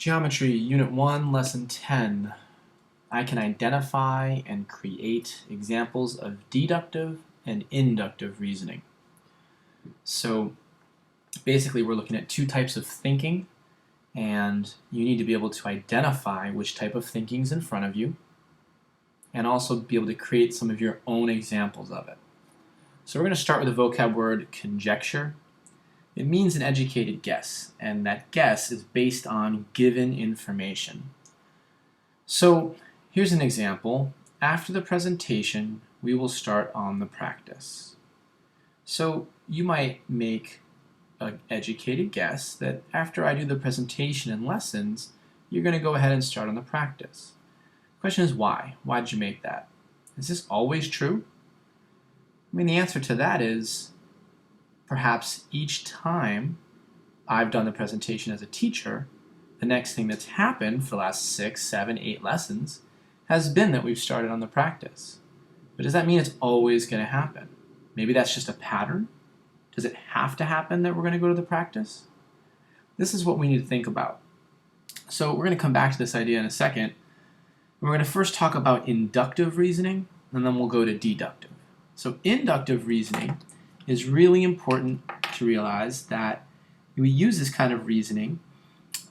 Geometry, Unit 1, Lesson 10. I can identify and create examples of deductive and inductive reasoning. So basically we're looking at two types of thinking, and you need to be able to identify which type of thinking is in front of you and also be able to create some of your own examples of it. So we're going to start with the vocab word conjecture. It means an educated guess, and that guess is based on given information. So here's an example. After the presentation, we will start on the practice. So you might make an educated guess that after I do the presentation and lessons, you're going to go ahead and start on the practice. The question is why? Why did you make that? Is this always true? I mean, the answer to that is perhaps each time I've done the presentation as a teacher, the next thing that's happened for the last 6, 7, 8 lessons has been that we've started on the practice. But does that mean it's always going to happen? Maybe that's just a pattern. Does it have to happen that we're going to go to the practice? This is what we need to think about. So we're going to come back to this idea in a second. We're going to first talk about inductive reasoning, and then we'll go to deductive. So inductive reasoning is really important to realize that we use this kind of reasoning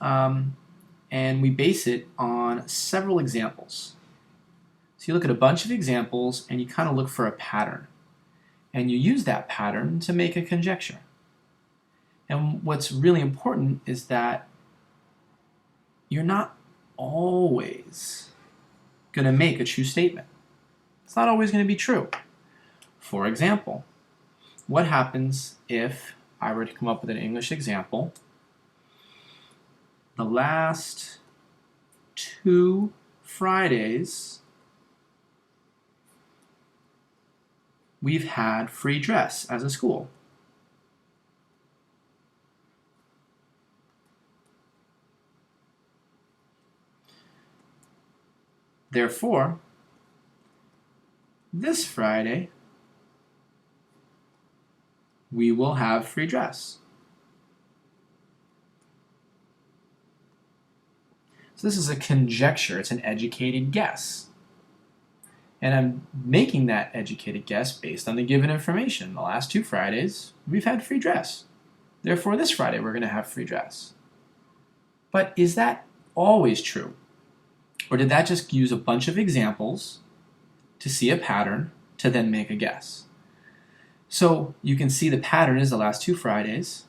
and we base it on several examples. So you look at a bunch of examples and you kind of look for a pattern. And you use that pattern to make a conjecture. And what's really important is that you're not always going to make a true statement. It's not always going to be true. For example, what happens if I were to come up with an English example? The last 2 Fridays, we've had free dress as a school. Therefore, this Friday, we will have free dress. So this is a conjecture, it's an educated guess. And I'm making that educated guess based on the given information. The last 2 Fridays, we've had free dress. Therefore, this Friday, we're going to have free dress. But is that always true? Or did that just use a bunch of examples to see a pattern to then make a guess? So you can see the pattern is the last 2 Fridays.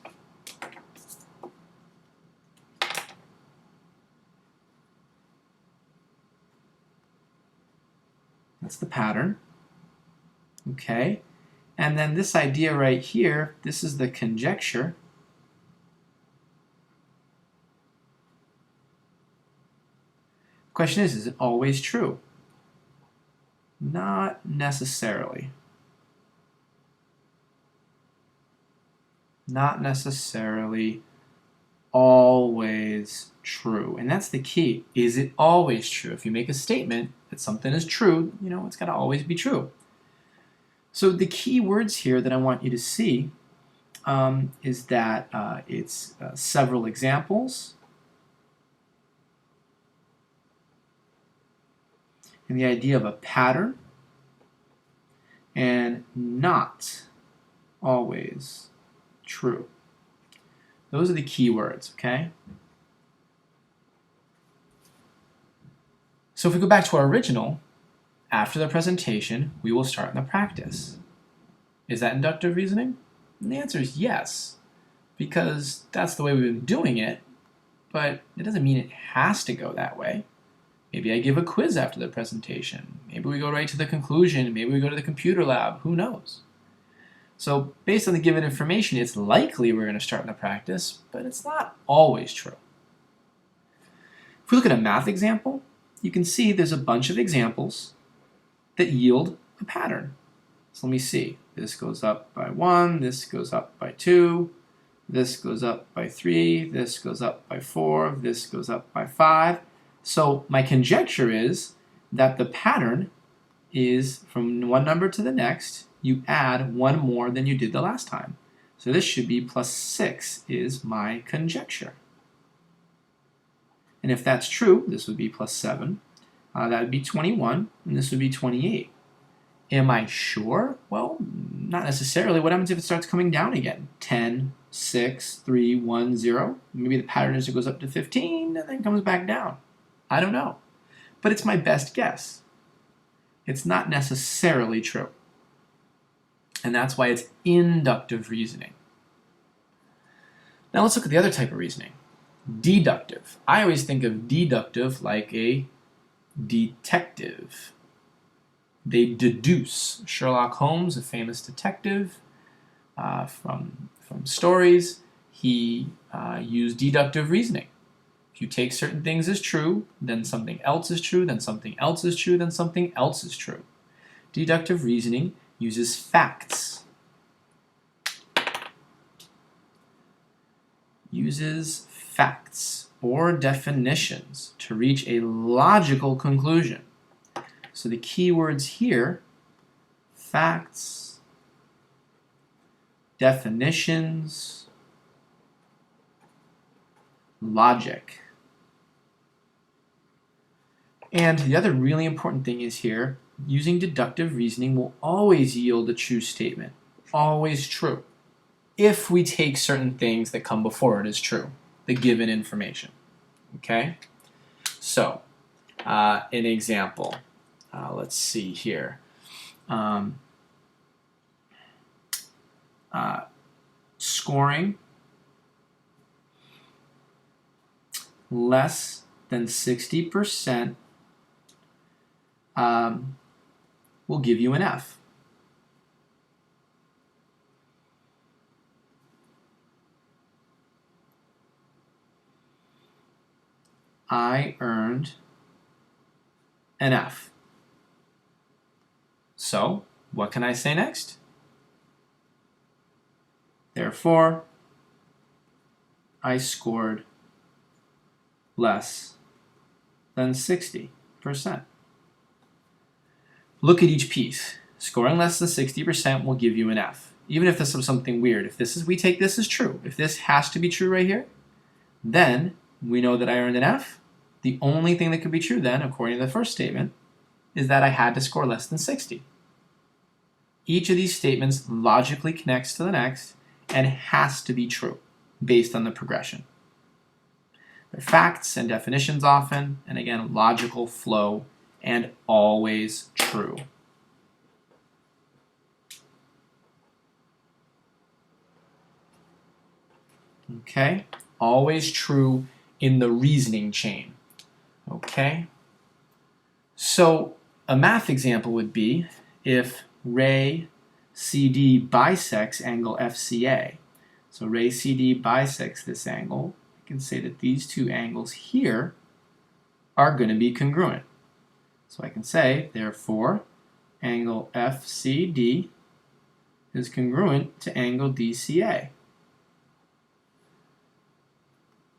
That's the pattern. Okay. And then this idea right here, this is the conjecture. The question is it always true? Not necessarily. Not necessarily always true. And that's the key. Is it always true? If you make a statement that something is true, it's got to always be true. So the key words here that I want you to see is that it's several examples, and the idea of a pattern, and not always true. Those are the key words, okay? So if we go back to our original, after the presentation, we will start in the practice. Is that inductive reasoning? And the answer is yes, because that's the way we've been doing it, but it doesn't mean it has to go that way. Maybe I give a quiz after the presentation. Maybe we go right to the conclusion. Maybe we go to the computer lab. Who knows? So based on the given information, it's likely we're going to start in the practice, but it's not always true. If we look at a math example, you can see there's a bunch of examples that yield a pattern. So let me see. This goes up by 1, this goes up by 2, this goes up by 3, this goes up by 4, this goes up by 5. So my conjecture is that the pattern is from one number to the next, you add 1 more than you did the last time. So this should be plus 6 is my conjecture. And if that's true, this would be plus 7. That would be 21, and this would be 28. Am I sure? Well, not necessarily. What happens if it starts coming down again? 10, 6, 3, 1, 0. Maybe the pattern is it goes up to 15 and then comes back down. I don't know. But it's my best guess. It's not necessarily true. And that's why it's inductive reasoning. Now let's look at the other type of reasoning. Deductive. I always think of deductive like a detective. They deduce. Sherlock Holmes, a famous detective from stories, he used deductive reasoning. If you take certain things as true, then something else is true, then something else is true, then something else is true. Deductive reasoning uses facts. Uses facts or definitions to reach a logical conclusion. So the key words here, facts, definitions, logic. And the other really important thing is here, using deductive reasoning will always yield a true statement. Always true. If we take certain things that come before it as true, the given information. Okay? So, an example. Let's see here. Scoring less than 60% will give you an F. I earned an F. So, what can I say next? Therefore, I scored less than 60%. Look at each piece. Scoring less than 60% will give you an F. Even if this is something weird, if we take this as true, if this has to be true right here, then we know that I earned an F. The only thing that could be true then, according to the first statement, is that I had to score less than 60. Each of these statements logically connects to the next and has to be true based on the progression. They're facts and definitions often, and again, logical flow and always true. Okay, always true in the reasoning chain. Okay, so a math example would be if ray CD bisects angle FCA. So ray CD bisects this angle. I can say that these two angles here are going to be congruent. So I can say, therefore, angle FCD is congruent to angle DCA.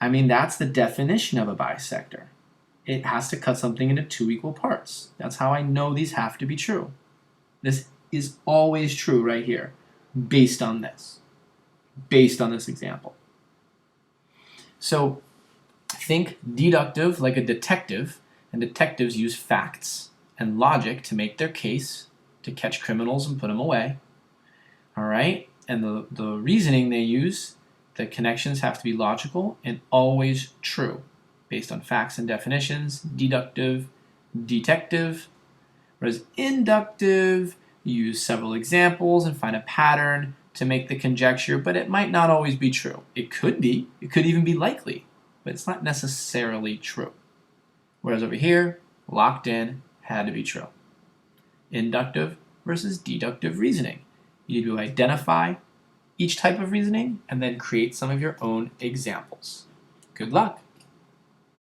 I mean, that's the definition of a bisector. It has to cut something into two equal parts. That's how I know these have to be true. This is always true right here, based on this example. So think deductive like a detective, and detectives use facts and logic to make their case, to catch criminals and put them away. All right? And the reasoning they use, the connections have to be logical and always true, based on facts and definitions. Deductive, detective. Whereas inductive, you use several examples and find a pattern to make the conjecture, but it might not always be true. It could be. It could even be likely, but it's not necessarily true. Whereas over here, locked in, had to be true. Inductive versus deductive reasoning. You need to identify each type of reasoning and then create some of your own examples. Good luck.